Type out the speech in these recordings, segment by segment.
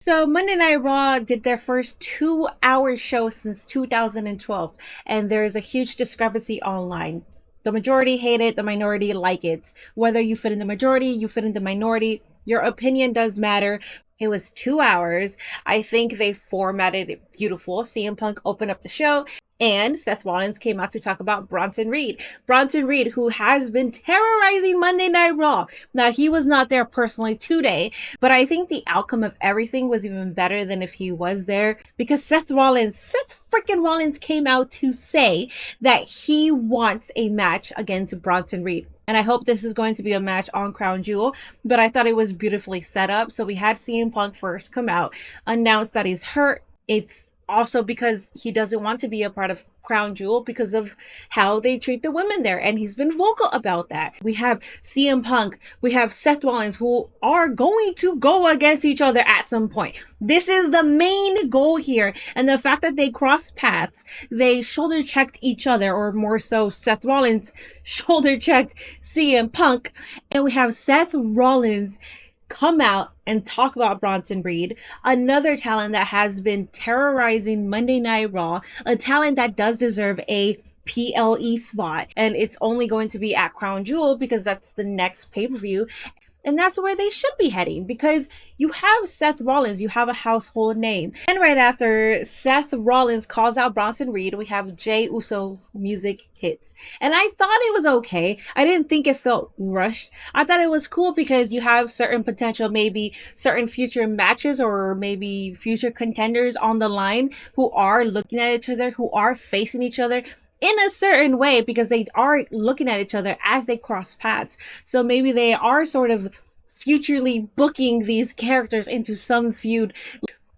So Monday Night Raw did their first 2 hour show since 2012, and there is a huge discrepancy online. The majority hate it, the minority like it. Whether you fit in the majority, you fit in the minority, your opinion does matter. It was 2 hours. I think they formatted it beautiful. CM Punk opened up the show, and Seth Rollins came out to talk about Bronson Reed. Bronson Reed, who has been terrorizing Monday Night Raw. Now, he was not there personally today, but I think the outcome of everything was even better than if he was there, because Seth freaking Rollins came out to say that he wants a match against Bronson Reed. And I hope this is going to be a match on Crown Jewel, but I thought it was beautifully set up. So we had CM Punk first come out, announce that he's hurt. It's also because he doesn't want to be a part of Crown Jewel because of how they treat the women there. And he's been vocal about that. We have CM Punk. We have Seth Rollins, who are going to go against each other at some point. This is the main goal here. And the fact that they crossed paths, they shoulder checked each other, or more so Seth Rollins shoulder checked CM Punk. And we have Seth Rollins come out and talk about Bronson Reed, another talent that has been terrorizing Monday Night Raw, a talent that does deserve a PLE spot, and it's only going to be at Crown Jewel because that's the next pay-per-view. And that's where they should be heading, because you have Seth Rollins, you have a household name. And right after Seth Rollins calls out Bronson Reed, we have Jey Uso's music hits. And I thought it was okay. I didn't think it felt rushed. I thought it was cool because you have certain potential, maybe certain future matches or maybe future contenders on the line who are looking at each other, who are facing each other in a certain way, because they are looking at each other as they cross paths. So maybe they are sort of futurely booking these characters into some feud.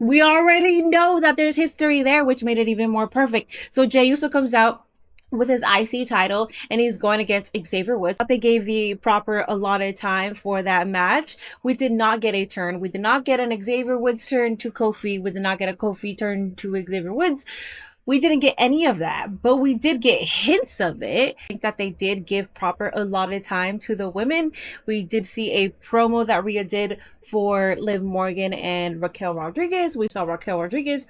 We already know that there's history there, which made it even more perfect. So Jey Uso comes out with his IC title, and he's going against Xavier Woods. They gave the proper allotted time for that match. We did not get a turn. We did not get an Xavier Woods turn to Kofi. We did not get a Kofi turn to Xavier Woods. We didn't get any of that, but we did get hints of it. I think that they did give proper allotted time to the women. We did see a promo that Rhea did for Liv Morgan and Raquel Rodriguez. We saw Raquel Rodriguez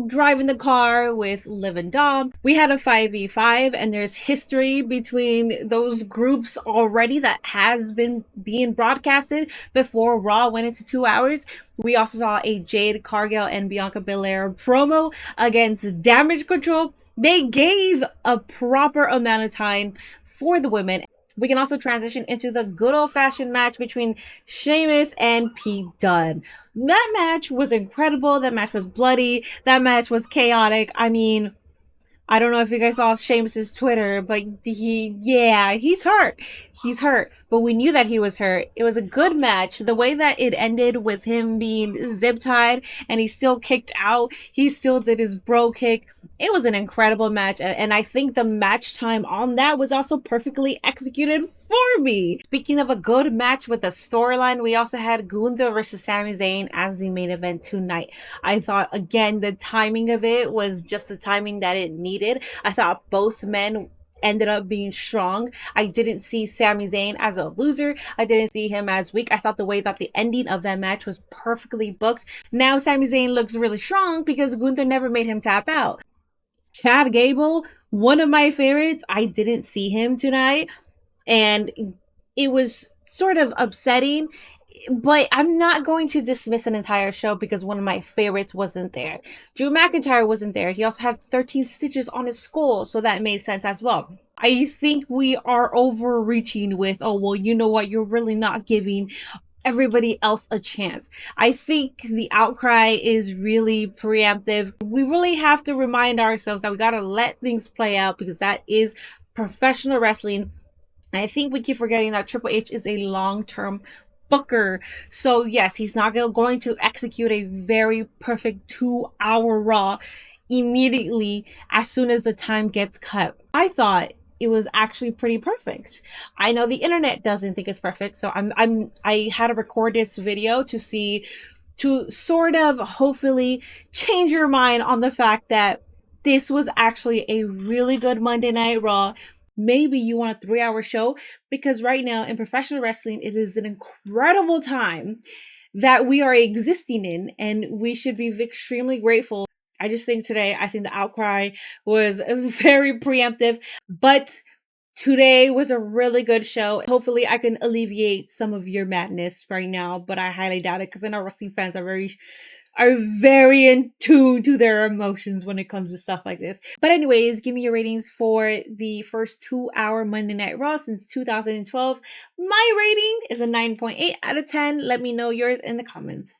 driving the car with Liv and Dom. We had a 5v5, and there's history between those groups already that has been being broadcasted before Raw went into 2 hours. We also saw a Jade Cargill and Bianca Belair promo against Damage Control. They gave a proper amount of time for the women. We can also transition into the good old-fashioned match between Sheamus and Pete Dunne. That match was incredible. That match was bloody. That match was chaotic. I mean, I don't know if you guys saw Sheamus's Twitter, but he's hurt. He's hurt. But we knew that he was hurt. It was a good match. The way that it ended with him being zip-tied and he still kicked out, he still did his bro kick. It was an incredible match, and I think the match time on that was also perfectly executed for me. Speaking of a good match with a storyline, we also had Gunther versus Sami Zayn as the main event tonight. I thought, again, the timing of it was just the timing that it needed. I thought both men ended up being strong. I didn't see Sami Zayn as a loser. I didn't see him as weak. I thought the way that the ending of that match was perfectly booked. Now Sami Zayn looks really strong because Gunther never made him tap out. Chad Gable, one of my favorites. I didn't see him tonight, and it was sort of upsetting, but I'm not going to dismiss an entire show because one of my favorites wasn't there. Drew McIntyre wasn't there. He also had 13 stitches on his skull, so that made sense as well. I think we are overreaching with, oh, well, you know what? You're really not giving everybody else a chance. I think the outcry is really preemptive. We really have to remind ourselves that we gotta let things play out, because that is professional wrestling. And I think we keep forgetting that Triple H is a long-term booker. So yes, he's not going to execute a very perfect 2-hour Raw immediately as soon as the time gets cut. I thought it was actually pretty perfect. I know the internet doesn't think it's perfect, so I had to record this video to sort of hopefully change your mind on the fact that this was actually a really good Monday Night Raw. Maybe you want a 3-hour show, because right now in professional wrestling, it is an incredible time that we are existing in, and we should be extremely grateful. I just think today, I think the outcry was very preemptive, but today was a really good show. Hopefully, I can alleviate some of your madness right now, but I highly doubt it because I know wrestling fans are very in tune to their emotions when it comes to stuff like this. But anyways, give me your ratings for the first 2 hour Monday Night Raw since 2012. My rating is a 9.8 out of 10. Let me know yours in the comments.